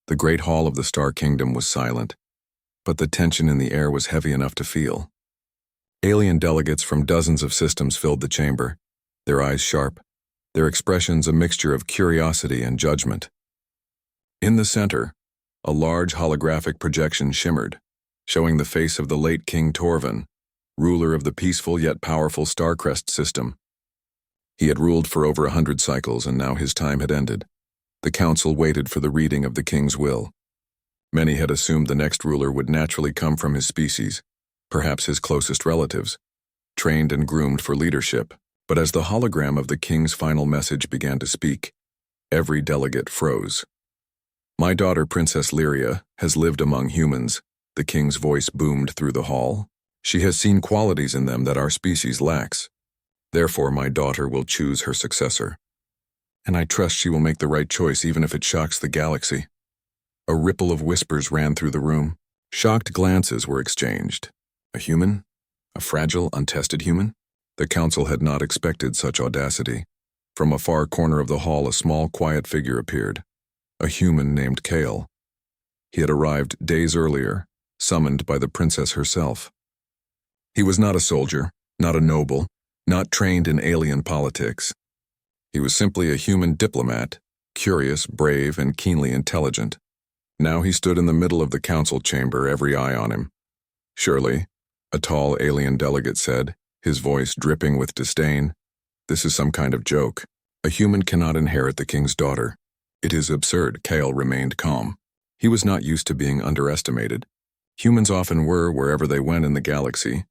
The great hall of the Star Kingdom was silent, but the tension in the air was heavy enough to feel. Alien delegates from dozens of systems filled the chamber, their eyes sharp, their expressions a mixture of curiosity and judgment. In the center, a large holographic projection shimmered, showing the face of the late King Torvin, ruler of the peaceful yet powerful Starcrest system. He had ruled for over 100 cycles, and now his time had ended. The council waited for the reading of the king's will. Many had assumed the next ruler would naturally come from his species, perhaps his closest relatives, trained and groomed for leadership. But as the hologram of the king's final message began to speak, every delegate froze. "My daughter, Princess Lyria, has lived among humans," the king's voice boomed through the hall. "She has seen qualities in them that our species lacks. Therefore, my daughter will choose her successor. And I trust she will make the right choice even if it shocks the galaxy." A ripple of whispers ran through the room. Shocked glances were exchanged. A human? A fragile, untested human? The council had not expected such audacity. From a far corner of the hall, a small, quiet figure appeared. A human named Kale. He had arrived days earlier, summoned by the princess herself. He was not a soldier, not a noble, not trained in alien politics. He was simply a human diplomat, curious, brave, and keenly intelligent. Now he stood in the middle of the council chamber, every eye on him. "Surely," a tall alien delegate said, his voice dripping with disdain, "this is some kind of joke. A human cannot inherit the king's daughter. It is absurd." Kale remained calm. He was not used to being underestimated. Humans often were wherever they went in the galaxy,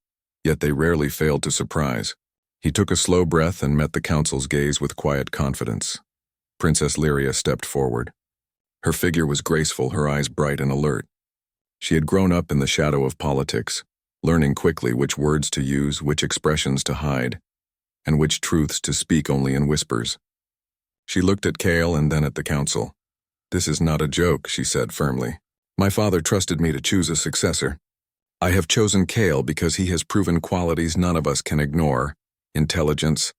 yet they rarely failed to surprise. He took a slow breath and met the council's gaze with quiet confidence. Princess Lyria stepped forward. Her figure was graceful, her eyes bright and alert. She had grown up in the shadow of politics, learning quickly which words to use, which expressions to hide, and which truths to speak only in whispers. She looked at Kale and then at the council. "This is not a joke," she said firmly. "My father trusted me to choose a successor. I have chosen Kale because he has proven qualities none of us can ignore: intelligence,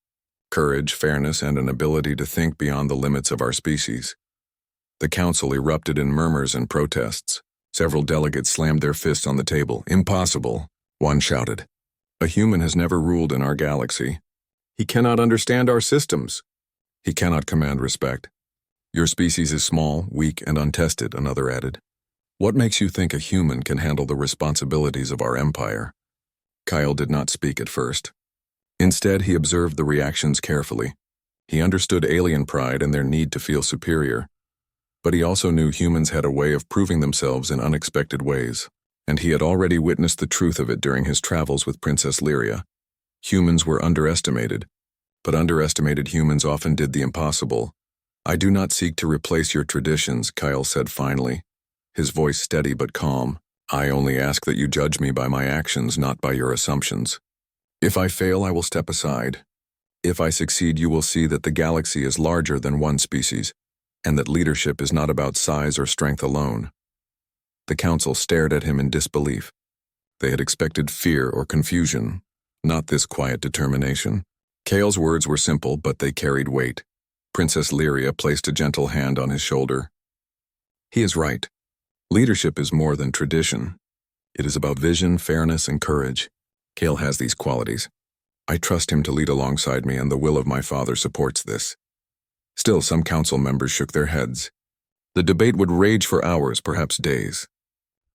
courage, fairness, and an ability to think beyond the limits of our species." The council erupted in murmurs and protests. Several delegates slammed their fists on the table. "Impossible," one shouted. "A human has never ruled in our galaxy. He cannot understand our systems. He cannot command respect. Your species is small, weak, and untested," another added. "What makes you think a human can handle the responsibilities of our empire?" Kyle did not speak at first. Instead, he observed the reactions carefully. He understood alien pride and their need to feel superior. But he also knew humans had a way of proving themselves in unexpected ways, and he had already witnessed the truth of it during his travels with Princess Lyria. Humans were underestimated, but underestimated humans often did the impossible. "I do not seek to replace your traditions," Kyle said finally, his voice steady but calm. "I only ask that you judge me by my actions, not by your assumptions. If I fail, I will step aside. If I succeed, you will see that the galaxy is larger than one species, and that leadership is not about size or strength alone." The council stared at him in disbelief. They had expected fear or confusion, not this quiet determination. Kale's words were simple, but they carried weight. Princess Lyria placed a gentle hand on his shoulder. "He is right. Leadership is more than tradition. It is about vision, fairness, and courage. Kale has these qualities. I trust him to lead alongside me, and the will of my father supports this." Still, some council members shook their heads. The debate would rage for hours, perhaps days.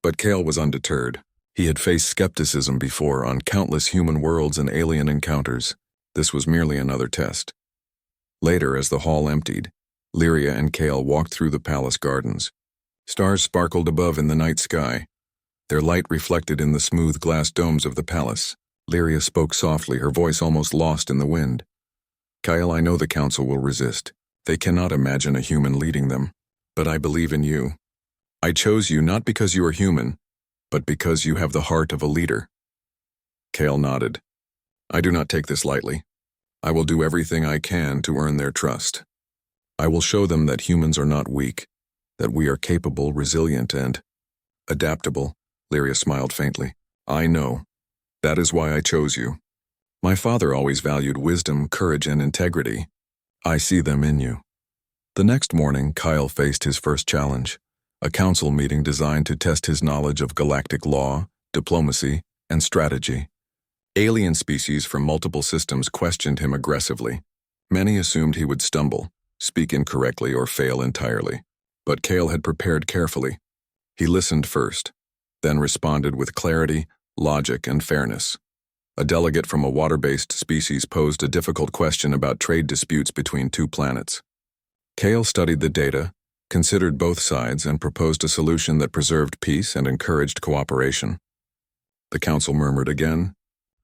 But Kale was undeterred. He had faced skepticism before on countless human worlds and alien encounters. This was merely another test. Later, as the hall emptied, Lyria and Kale walked through the palace gardens. Stars sparkled above in the night sky, their light reflected in the smooth glass domes of the palace. Lyria spoke softly, her voice almost lost in the wind. "Kyle, I know the council will resist. They cannot imagine a human leading them. But I believe in you. I chose you not because you are human, but because you have the heart of a leader." Kale nodded. "I do not take this lightly. I will do everything I can to earn their trust. I will show them that humans are not weak, that we are capable, resilient, and adaptable." Lyria smiled faintly. "I know. That is why I chose you. My father always valued wisdom, courage, and integrity. I see them in you." The next morning, Kyle faced his first challenge, a council meeting designed to test his knowledge of galactic law, diplomacy, and strategy. Alien species from multiple systems questioned him aggressively. Many assumed he would stumble, speak incorrectly, or fail entirely. But Kale had prepared carefully. He listened first, then responded with clarity, logic, and fairness. A delegate from a water-based species posed a difficult question about trade disputes between two planets. Kale studied the data, considered both sides, and proposed a solution that preserved peace and encouraged cooperation. The council murmured again.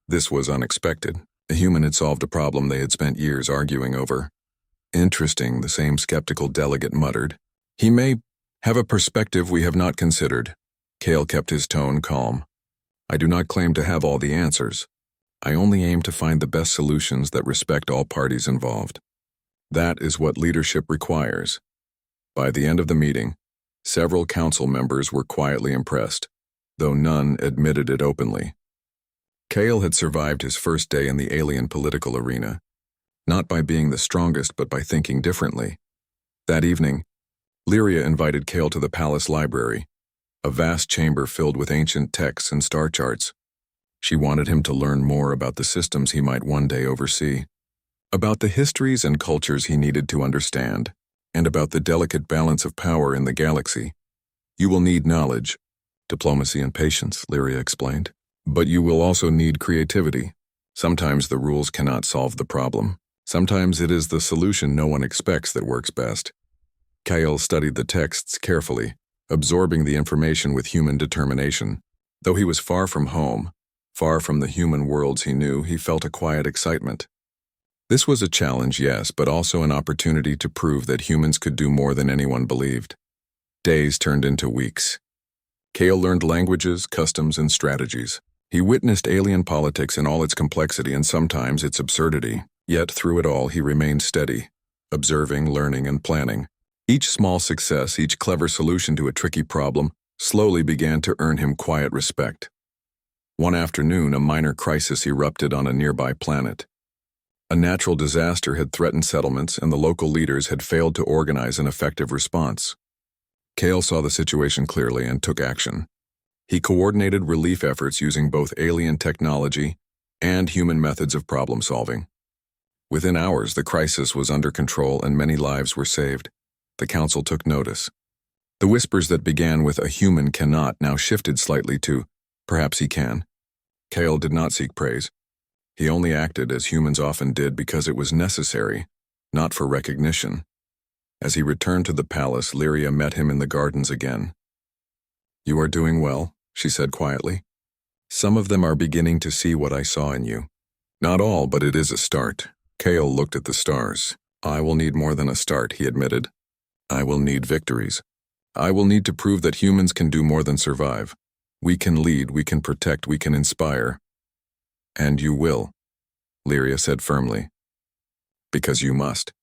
This was unexpected. A human had solved a problem they had spent years arguing over. Interesting, the same skeptical delegate muttered. He may have a perspective we have not considered. Kale kept his tone calm. I do not claim to have all the answers. I only aim to find the best solutions that respect all parties involved. That is what leadership requires. By the end of the meeting, several council members were quietly impressed, though none admitted it openly. Kale had survived his first day in the alien political arena, not by being the strongest but by thinking differently. That evening, Lyria invited Kale to the palace library, a vast chamber filled with ancient texts and star charts. She wanted him to learn more about the systems he might one day oversee, about the histories and cultures he needed to understand, and about the delicate balance of power in the galaxy. You will need knowledge, diplomacy, and patience, Lyria explained. But you will also need creativity. Sometimes the rules cannot solve the problem. Sometimes it is the solution no one expects that works best. Kale studied the texts carefully, absorbing the information with human determination. Though he was far from home, far from the human worlds he knew, he felt a quiet excitement. This was a challenge, yes, but also an opportunity to prove that humans could do more than anyone believed. Days turned into weeks. Kale learned languages, customs, and strategies. He witnessed alien politics in all its complexity and sometimes its absurdity. Yet through it all he remained steady, observing, learning, and planning. Each small success, each clever solution to a tricky problem, slowly began to earn him quiet respect. One afternoon, a minor crisis erupted on a nearby planet. A natural disaster had threatened settlements, and the local leaders had failed to organize an effective response. Kale saw the situation clearly and took action. He coordinated relief efforts using both alien technology and human methods of problem-solving. Within hours, the crisis was under control and many lives were saved. The council took notice. The whispers that began with "a human cannot" now shifted slightly to "perhaps he can." Kale did not seek praise. He only acted as humans often did because it was necessary, not for recognition. As he returned to the palace, Lyria met him in the gardens again. "You are doing well," she said quietly. "Some of them are beginning to see what I saw in you. Not all, but it is a start." Kale looked at the stars. "I will need more than a start," he admitted. "I will need victories. I will need to prove that humans can do more than survive. We can lead, we can protect, we can inspire." "And you will," Lyria said firmly. "Because you must.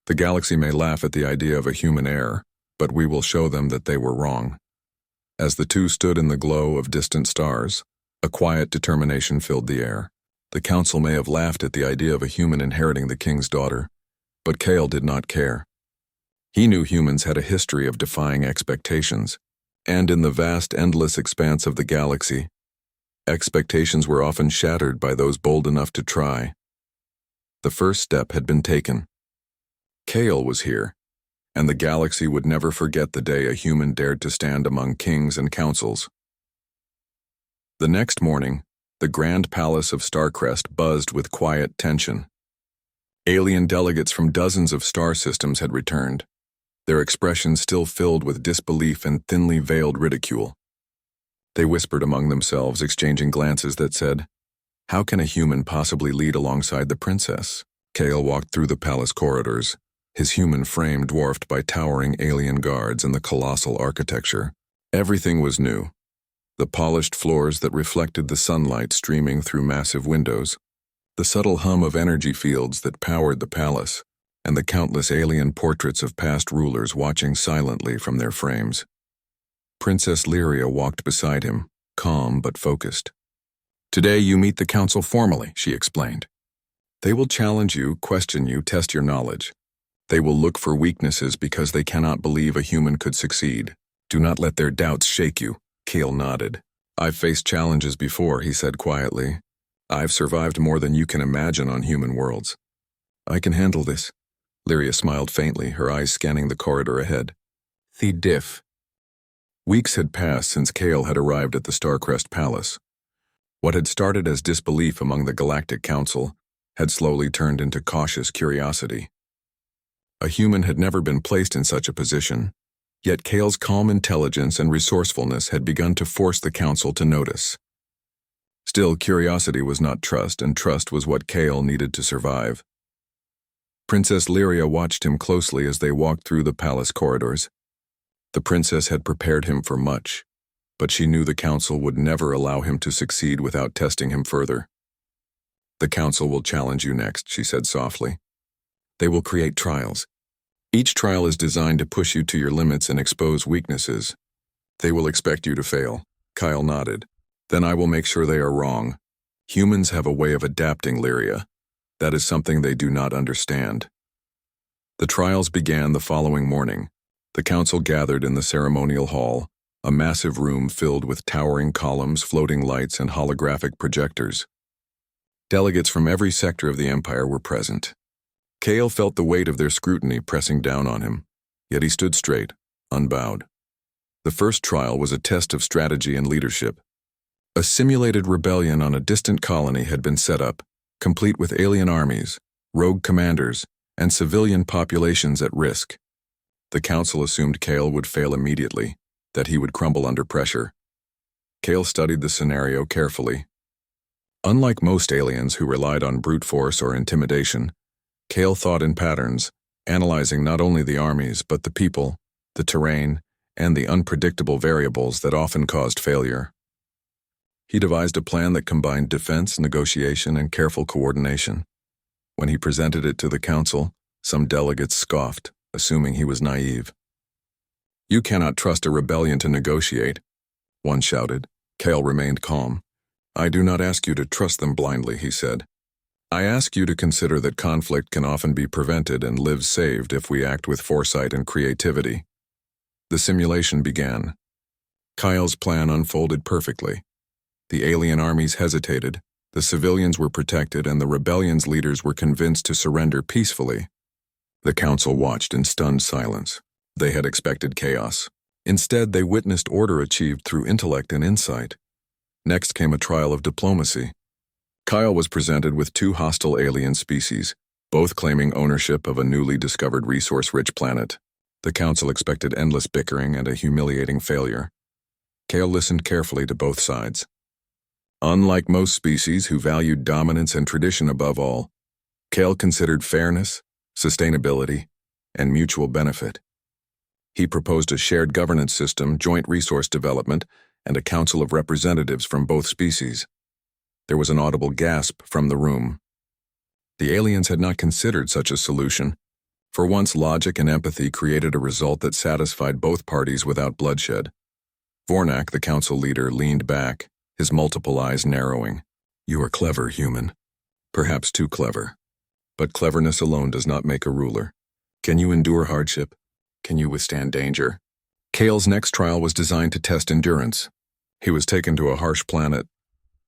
The galaxy may laugh at the idea of a human heir, but we will show them that they were wrong." As the two stood in the glow of distant stars, a quiet determination filled the air. The council may have laughed at the idea of a human inheriting the king's daughter, but Kale did not care. He knew humans had a history of defying expectations, and in the vast, endless expanse of the galaxy, expectations were often shattered by those bold enough to try. The first step had been taken. Kale was here, and the galaxy would never forget the day a human dared to stand among kings and councils. The next morning, the grand palace of Starcrest buzzed with quiet tension. Alien delegates from dozens of star systems had returned, their expressions still filled with disbelief and thinly veiled ridicule. They whispered among themselves, exchanging glances that said, "How can a human possibly lead alongside the princess?" Kale walked through the palace corridors, his human frame dwarfed by towering alien guards and the colossal architecture. Everything was new. The polished floors that reflected the sunlight streaming through massive windows, the subtle hum of energy fields that powered the palace, and the countless alien portraits of past rulers watching silently from their frames. Princess Lyria walked beside him, calm but focused. "Today you meet the council formally," she explained. "They will challenge you, question you, test your knowledge. They will look for weaknesses because they cannot believe a human could succeed. Do not let their doubts shake you. Kale nodded. I've faced challenges before, he said quietly. I've survived more than you can imagine on human worlds. I can handle this. Lyria smiled faintly, her eyes scanning the corridor ahead. The diff. Weeks had passed since Kale had arrived at the Starcrest Palace. What had started as disbelief among the Galactic Council had slowly turned into cautious curiosity. A human had never been placed in such a position, yet Kale's calm intelligence and resourcefulness had begun to force the Council to notice. Still, curiosity was not trust, and trust was what Kale needed to survive. Princess Lyria watched him closely as they walked through the palace corridors. The princess had prepared him for much, but she knew the Council would never allow him to succeed without testing him further. The Council will challenge you next, she said softly. They will create trials. Each trial is designed to push you to your limits and expose weaknesses. They will expect you to fail. Kyle nodded. Then I will make sure they are wrong. Humans have a way of adapting, Lyria. That is something they do not understand. The trials began the following morning. The Council gathered in the ceremonial hall, a massive room filled with towering columns, floating lights, and holographic projectors. Delegates from every sector of the Empire were present. Kale felt the weight of their scrutiny pressing down on him, yet he stood straight, unbowed. The first trial was a test of strategy and leadership. A simulated rebellion on a distant colony had been set up, complete with alien armies, rogue commanders, and civilian populations at risk. The Council assumed Kale would fail immediately, that he would crumble under pressure. Kale studied the scenario carefully. Unlike most aliens who relied on brute force or intimidation, Kale thought in patterns, analyzing not only the armies but the people, the terrain, and the unpredictable variables that often caused failure. He devised a plan that combined defense, negotiation, and careful coordination. When he presented it to the Council, some delegates scoffed, assuming he was naive. You cannot trust a rebellion to negotiate, one shouted. Kale remained calm. I do not ask you to trust them blindly, he said. I ask you to consider that conflict can often be prevented and lives saved if we act with foresight and creativity. The simulation began. Kyle's plan unfolded perfectly. The alien armies hesitated, the civilians were protected, and the rebellion's leaders were convinced to surrender peacefully. The Council watched in stunned silence. They had expected chaos. Instead, they witnessed order achieved through intellect and insight. Next came a trial of diplomacy. Kyle was presented with two hostile alien species, both claiming ownership of a newly discovered resource-rich planet. The Council expected endless bickering and a humiliating failure. Kale listened carefully to both sides. Unlike most species who valued dominance and tradition above all, Kale considered fairness, sustainability, and mutual benefit. He proposed a shared governance system, joint resource development, and a council of representatives from both species. There was an audible gasp from the room. The aliens had not considered such a solution. For once, logic and empathy created a result that satisfied both parties without bloodshed. Vornak, the council leader, leaned back, his multiple eyes narrowing. You are clever, human. Perhaps too clever. But cleverness alone does not make a ruler. Can you endure hardship? Can you withstand danger? Kale's next trial was designed to test endurance. He was taken to a harsh planet,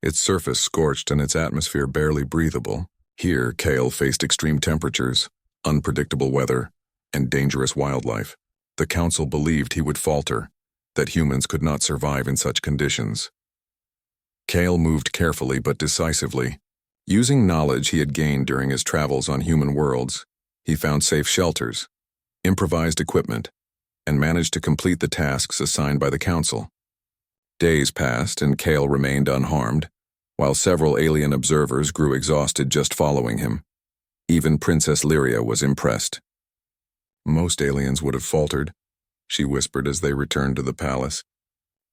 its surface scorched and its atmosphere barely breathable. Here, Kale faced extreme temperatures, unpredictable weather, and dangerous wildlife. The council believed he would falter, that humans could not survive in such conditions. Kale moved carefully but decisively. Using knowledge he had gained during his travels on human worlds, he found safe shelters, improvised equipment, and managed to complete the tasks assigned by the council. Days passed and Kale remained unharmed, while several alien observers grew exhausted just following him. Even Princess Lyria was impressed. Most aliens would have faltered, she whispered as they returned to the palace.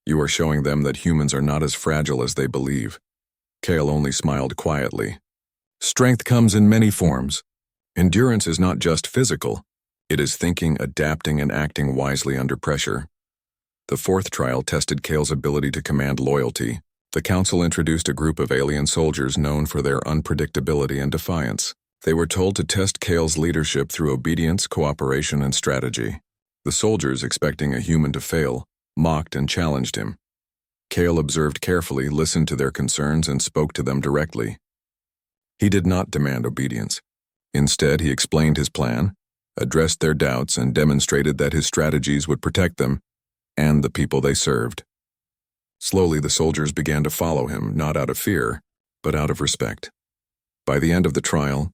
You are showing them that humans are not as fragile as they believe. Kale only smiled quietly. Strength comes in many forms. Endurance is not just physical. It is thinking, adapting, and acting wisely under pressure. The fourth trial tested Kale's ability to command loyalty. The council introduced a group of alien soldiers known for their unpredictability and defiance. They were told to test Kale's leadership through obedience, cooperation, and strategy. The soldiers, expecting a human to fail, mocked and challenged him. Kale observed carefully, listened to their concerns, and spoke to them directly. He did not demand obedience. Instead, he explained his plan, addressed their doubts, and demonstrated that his strategies would protect them and the people they served. Slowly, the soldiers began to follow him, not out of fear, but out of respect. By the end of the trial,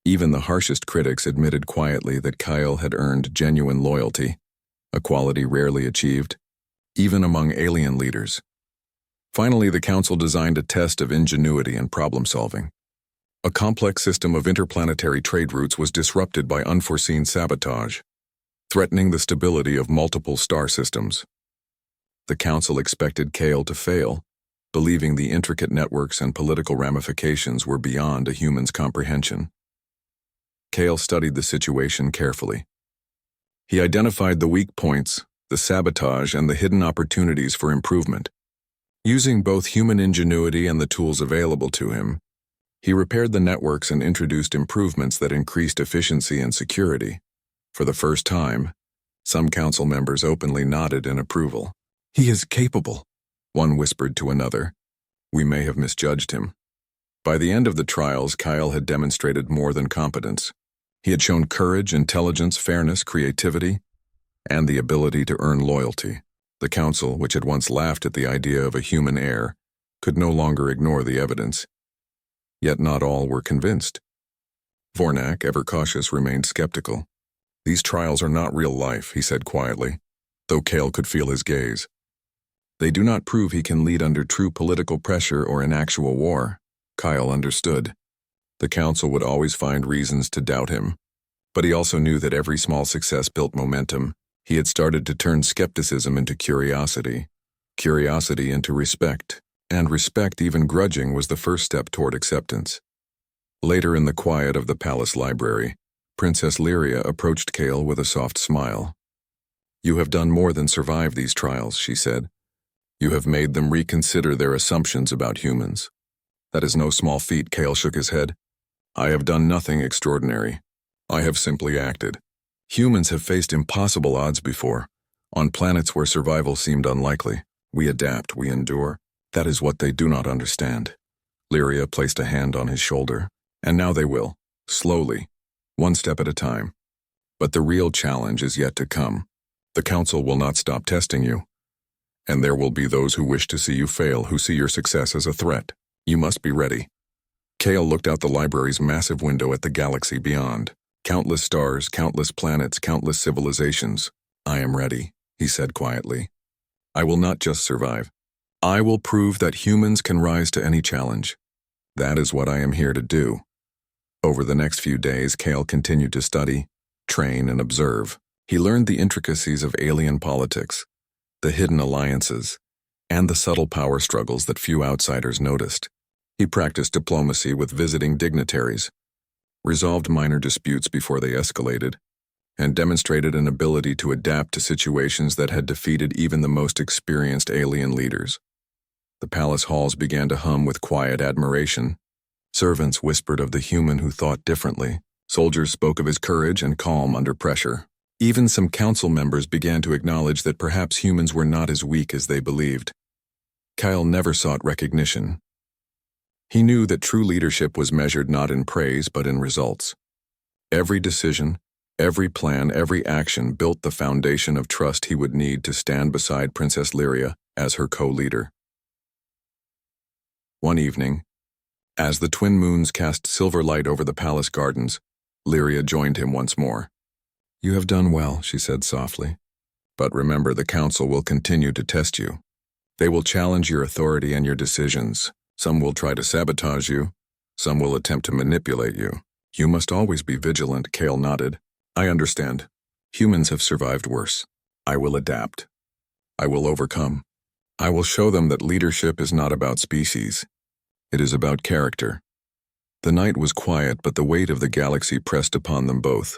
even the harshest critics admitted quietly that Kyle had earned genuine loyalty, a quality rarely achieved, even among alien leaders. Finally, the Council designed a test of ingenuity and problem-solving. A complex system of interplanetary trade routes was disrupted by unforeseen sabotage, threatening the stability of multiple star systems. The Council expected Kale to fail, believing the intricate networks and political ramifications were beyond a human's comprehension. Kale studied the situation carefully. He identified the weak points, the sabotage, and the hidden opportunities for improvement. Using both human ingenuity and the tools available to him, he repaired the networks and introduced improvements that increased efficiency and security. For the first time, some council members openly nodded in approval. "He is capable," one whispered to another. "We may have misjudged him." By the end of the trials, Kyle had demonstrated more than competence. He had shown courage, intelligence, fairness, creativity, and the ability to earn loyalty. The council, which had once laughed at the idea of a human heir, could no longer ignore the evidence. Yet not all were convinced. Vornak, ever cautious, remained skeptical. "These trials are not real life," he said quietly, though Kale could feel his gaze. "They do not prove he can lead under true political pressure or in actual war." Kyle understood. The council would always find reasons to doubt him, but he also knew that every small success built momentum. He had started to turn skepticism into curiosity, curiosity into respect, and respect, even grudging, was the first step toward acceptance. Later, in the quiet of the palace library, Princess Lyria approached Kale with a soft smile. "You have done more than survive these trials," she said. "You have made them reconsider their assumptions about humans." "That is no small feat," Kale shook his head. "I have done nothing extraordinary. I have simply acted. Humans have faced impossible odds before, on planets where survival seemed unlikely. We adapt, we endure. That is what they do not understand." Lyria placed a hand on his shoulder. "And now they will, slowly, one step at a time. But the real challenge is yet to come. The Council will not stop testing you. And there will be those who wish to see you fail, who see your success as a threat. You must be ready." Kale looked out the library's massive window at the galaxy beyond. Countless stars, countless planets, countless civilizations. "I am ready," he said quietly. "I will not just survive. I will prove that humans can rise to any challenge. That is what I am here to do." Over the next few days, Kale continued to study, train, and observe. He learned the intricacies of alien politics, the hidden alliances, and the subtle power struggles that few outsiders noticed. He practiced diplomacy with visiting dignitaries, resolved minor disputes before they escalated, and demonstrated an ability to adapt to situations that had defeated even the most experienced alien leaders. The palace halls began to hum with quiet admiration. Servants whispered of the human who thought differently. Soldiers spoke of his courage and calm under pressure. Even some council members began to acknowledge that perhaps humans were not as weak as they believed. Kyle never sought recognition. He knew that true leadership was measured not in praise but in results. Every decision, every plan, every action built the foundation of trust he would need to stand beside Princess Lyria as her co-leader. One evening, as the twin moons cast silver light over the palace gardens, Lyria joined him once more. "You have done well," she said softly. "But remember, the council will continue to test you. They will challenge your authority and your decisions. Some will try to sabotage you. Some will attempt to manipulate you. You must always be vigilant." Kale nodded. "I understand. Humans have survived worse. I will adapt. I will overcome. I will show them that leadership is not about species. It is about character." The night was quiet, but the weight of the galaxy pressed upon them both.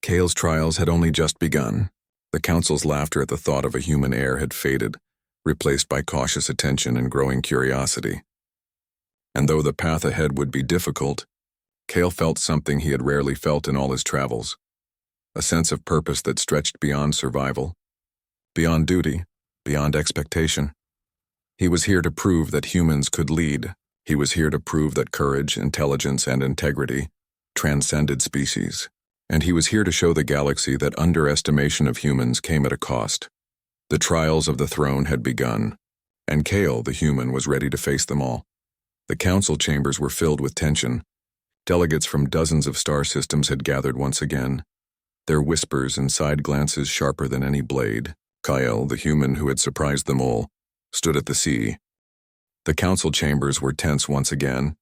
Kale's trials had only just begun. The council's laughter at the thought of a human heir had faded, replaced by cautious attention and growing curiosity. And though the path ahead would be difficult, Kale felt something he had rarely felt in all his travels. A sense of purpose that stretched beyond survival, beyond duty, beyond expectation. He was here to prove that humans could lead. He was here to prove that courage, intelligence, and integrity transcended species. And he was here to show the galaxy that underestimation of humans came at a cost. The trials of the throne had begun, and Kale, the human, was ready to face them all. The council chambers were filled with tension. Delegates from dozens of star systems had gathered once again, their whispers and side glances sharper than any blade. Kyle, the human who had surprised them all, stood at the sea. The council chambers were tense once again.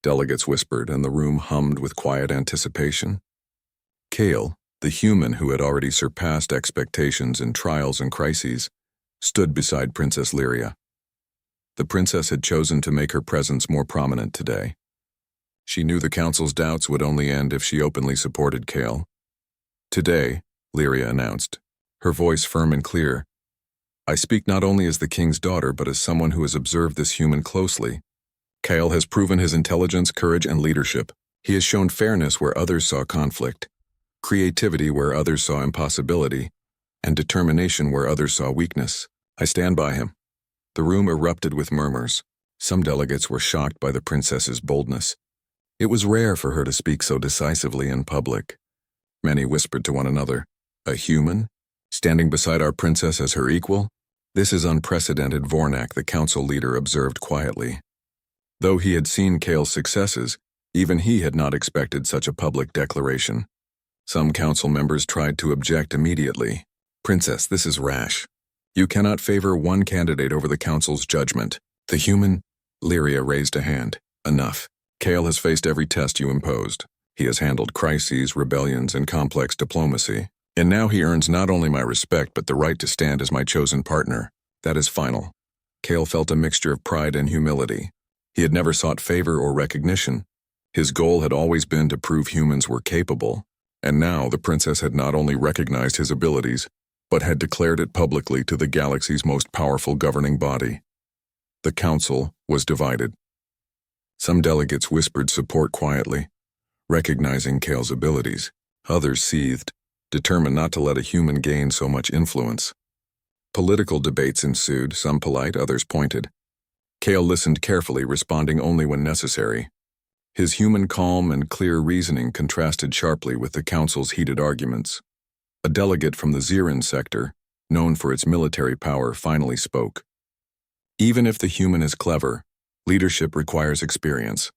Delegates whispered, and the room hummed with quiet anticipation. Kale, the human who had already surpassed expectations in trials and crises, stood beside Princess Lyria. The princess had chosen to make her presence more prominent today. She knew the council's doubts would only end if she openly supported Kale. "Today," Lyria announced, her voice firm and clear, "I speak not only as the king's daughter but as someone who has observed this human closely. Kale has proven his intelligence, courage, and leadership. He has shown fairness where others saw conflict, creativity where others saw impossibility, and determination where others saw weakness. I stand by him." The room erupted with murmurs. Some delegates were shocked by the princess's boldness. It was rare for her to speak so decisively in public. Many whispered to one another, "A human? Standing beside our princess as her equal? This is unprecedented." Vornak, the council leader, observed quietly. Though he had seen Kale's successes, even he had not expected such a public declaration. Some council members tried to object immediately. "Princess, this is rash. You cannot favor one candidate over the council's judgment." "The human?" Lyria raised a hand. "Enough. Kale has faced every test you imposed. He has handled crises, rebellions, and complex diplomacy. And now he earns not only my respect but the right to stand as my chosen partner. That is final." Kale felt a mixture of pride and humility. He had never sought favor or recognition. His goal had always been to prove humans were capable. And now the princess had not only recognized his abilities, but had declared it publicly to the galaxy's most powerful governing body. The council was divided. Some delegates whispered support quietly, recognizing Kale's abilities. Others seethed, determined not to let a human gain so much influence. Political debates ensued, some polite, others pointed. Kale listened carefully, responding only when necessary. His human calm and clear reasoning contrasted sharply with the council's heated arguments. A delegate from the Zirin sector, known for its military power, finally spoke. "Even if the human is clever, leadership requires experience.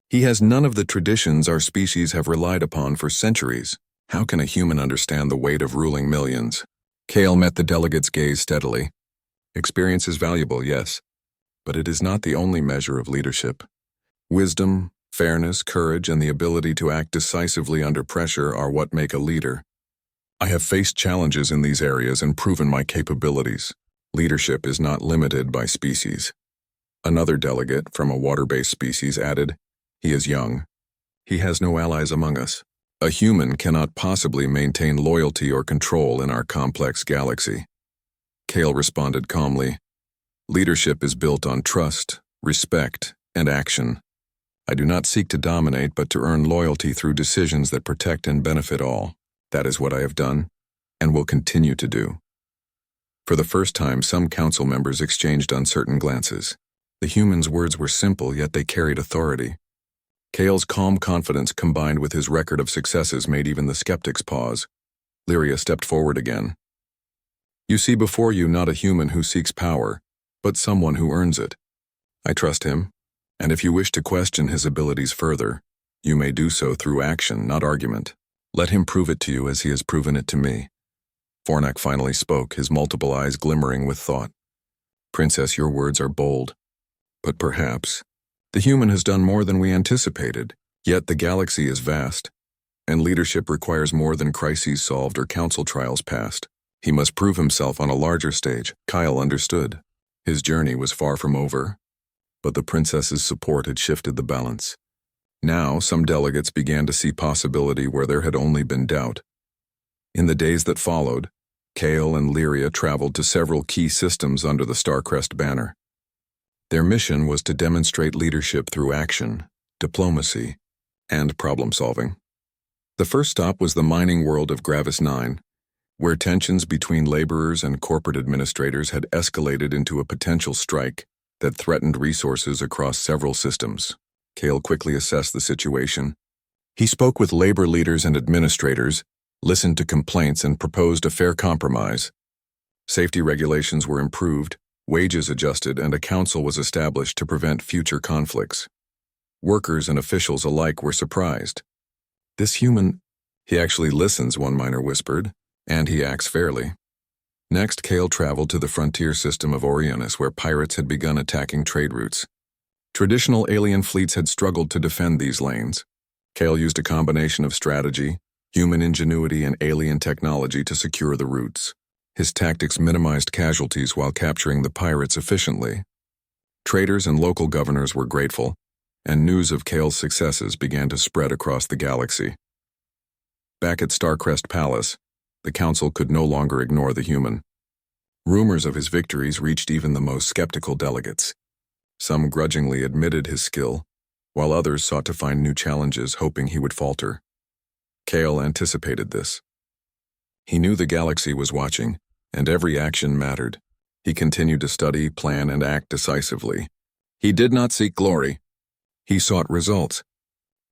He has none of the traditions our species have relied upon for centuries. How can a human understand the weight of ruling millions?" Kale met the delegate's gaze steadily. "Experience is valuable, yes, but it is not the only measure of leadership. Wisdom, fairness, courage, and the ability to act decisively under pressure are what make a leader. I have faced challenges in these areas and proven my capabilities. Leadership is not limited by species." Another delegate from a water-based species added, "He is young. He has no allies among us. A human cannot possibly maintain loyalty or control in our complex galaxy." Kale responded calmly, "Leadership is built on trust, respect, and action. I do not seek to dominate but to earn loyalty through decisions that protect and benefit all. That is what I have done, and will continue to do." For the first time, some council members exchanged uncertain glances. The human's words were simple, yet they carried authority. Kale's calm confidence combined with his record of successes made even the skeptics pause. Lyria stepped forward again. "You see before you not a human who seeks power, but someone who earns it. I trust him, and if you wish to question his abilities further, you may do so through action, not argument. Let him prove it to you as he has proven it to me." Vornak finally spoke, his multiple eyes glimmering with thought. "Princess, your words are bold. But perhaps the human has done more than we anticipated. Yet the galaxy is vast, and leadership requires more than crises solved or council trials passed. He must prove himself on a larger stage." Kyle understood. His journey was far from over, but the princess's support had shifted the balance. Now, some delegates began to see possibility where there had only been doubt. In the days that followed, Kale and Lyria traveled to several key systems under the Starcrest banner. Their mission was to demonstrate leadership through action, diplomacy, and problem-solving. The first stop was the mining world of Gravis 9, where tensions between laborers and corporate administrators had escalated into a potential strike that threatened resources across several systems. Kale quickly assessed the situation. He spoke with labor leaders and administrators, listened to complaints, and proposed a fair compromise. Safety regulations were improved, wages adjusted, and a council was established to prevent future conflicts. Workers and officials alike were surprised. This human, he actually listens, one miner whispered, and he acts fairly. Next, Kale traveled to the frontier system of Orionis, where pirates had begun attacking trade routes. Traditional alien fleets had struggled to defend these lanes. Kale used a combination of strategy, human ingenuity, and alien technology to secure the routes. His tactics minimized casualties while capturing the pirates efficiently. Traders and local governors were grateful, and news of Kale's successes began to spread across the galaxy. Back at Starcrest Palace, the council could no longer ignore the human. Rumors of his victories reached even the most skeptical delegates. Some grudgingly admitted his skill, while others sought to find new challenges, hoping he would falter. Kale anticipated this. He knew the galaxy was watching, and every action mattered. He continued to study, plan, and act decisively. He did not seek glory. He sought results,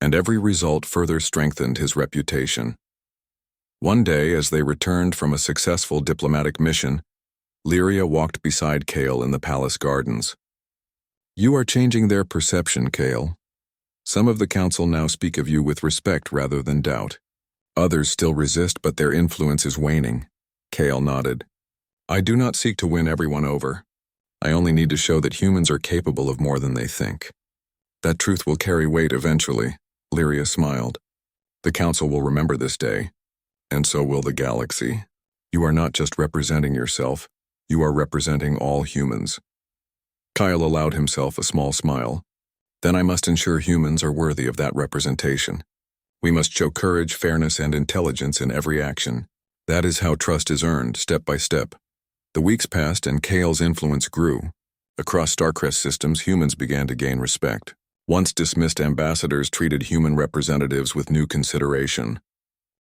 and every result further strengthened his reputation. One day, as they returned from a successful diplomatic mission, Lyria walked beside Kale in the palace gardens. "You are changing their perception, Kale. Some of the council now speak of you with respect rather than doubt. Others still resist, but their influence is waning." Kale nodded. "I do not seek to win everyone over. I only need to show that humans are capable of more than they think. That truth will carry weight eventually." Lyria smiled. "The council will remember this day, and so will the galaxy. You are not just representing yourself, you are representing all humans." Kyle allowed himself a small smile. "Then I must ensure humans are worthy of that representation. We must show courage, fairness, and intelligence in every action. That is how trust is earned, step by step." The weeks passed and Kale's influence grew. Across Starcrest systems, humans began to gain respect. Once dismissed ambassadors treated human representatives with new consideration.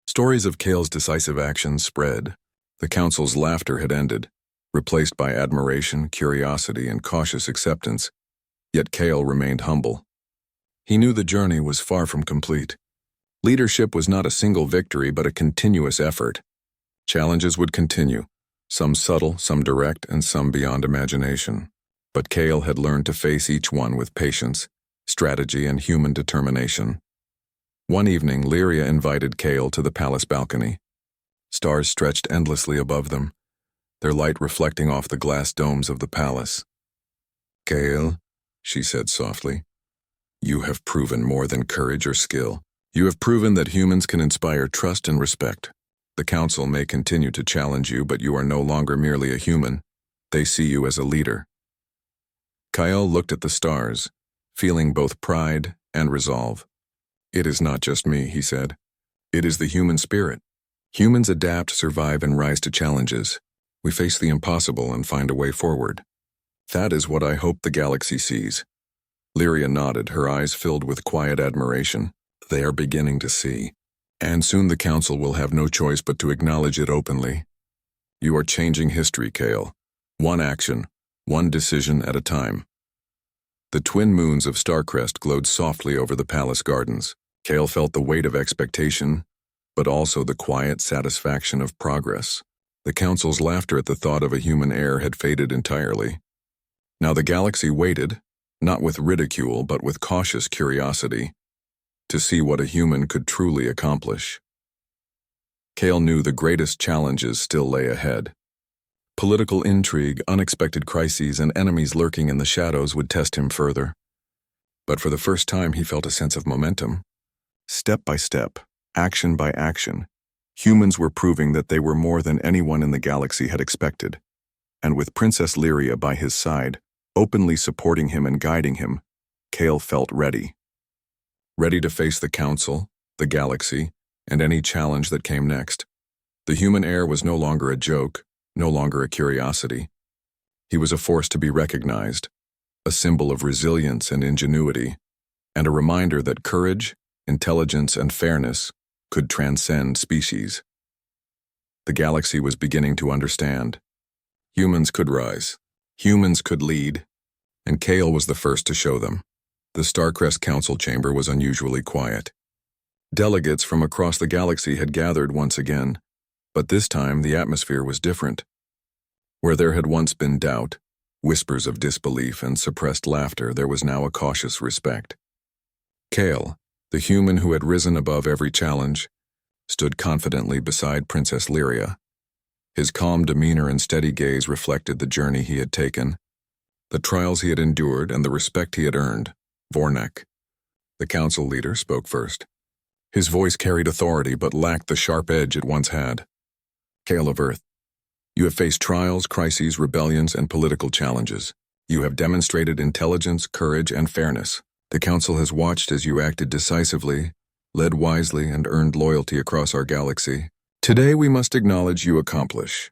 Stories of Kale's decisive actions spread. The council's laughter had ended, replaced by admiration, curiosity, and cautious acceptance. Yet Kale remained humble. He knew the journey was far from complete. Leadership was not a single victory, but a continuous effort. Challenges would continue, some subtle, some direct, and some beyond imagination. But Kale had learned to face each one with patience, strategy, and human determination. One evening, Lyria invited Kale to the palace balcony. Stars stretched endlessly above them, their light reflecting off the glass domes of the palace. "Kale," she said softly, "you have proven more than courage or skill. You have proven that humans can inspire trust and respect. The council may continue to challenge you, but you are no longer merely a human. They see you as a leader." Kyle looked at the stars, feeling both pride and resolve. "It is not just me," he said. "It is the human spirit. Humans adapt, survive, and rise to challenges. We face the impossible and find a way forward. That is what I hope the galaxy sees." Lyria nodded, her eyes filled with quiet admiration. "They are beginning to see. And soon the council will have no choice but to acknowledge it openly. You are changing history, Kale. One action, one decision at a time." The twin moons of Starcrest glowed softly over the palace gardens. Kale felt the weight of expectation, but also the quiet satisfaction of progress. The council's laughter at the thought of a human heir had faded entirely. Now the galaxy waited, not with ridicule but with cautious curiosity, to see what a human could truly accomplish. Kale knew the greatest challenges still lay ahead. Political intrigue, unexpected crises, and enemies lurking in the shadows would test him further. But for the first time he felt a sense of momentum. Step by step, action by action, humans were proving that they were more than anyone in the galaxy had expected. And with Princess Lyria by his side, openly supporting him and guiding him, Kale felt ready. Ready to face the council, the galaxy, and any challenge that came next. The human heir was no longer a joke, no longer a curiosity. He was a force to be recognized, a symbol of resilience and ingenuity, and a reminder that courage, intelligence, and fairness could transcend species. The galaxy was beginning to understand. Humans could rise. Humans could lead. And Kale was the first to show them. The Starcrest Council chamber was unusually quiet. Delegates from across the galaxy had gathered once again, but this time the atmosphere was different. Where there had once been doubt, whispers of disbelief, and suppressed laughter, there was now a cautious respect. Kale, the human who had risen above every challenge, stood confidently beside Princess Lyria. His calm demeanor and steady gaze reflected the journey he had taken, the trials he had endured, and the respect he had earned. Vornek, the council leader, spoke first. His voice carried authority but lacked the sharp edge it once had. Kale of Earth, you have faced trials, crises, rebellions, and political challenges. You have demonstrated intelligence, courage, and fairness. The council has watched as you acted decisively, led wisely, and earned loyalty across our galaxy. Today we must acknowledge you accomplish.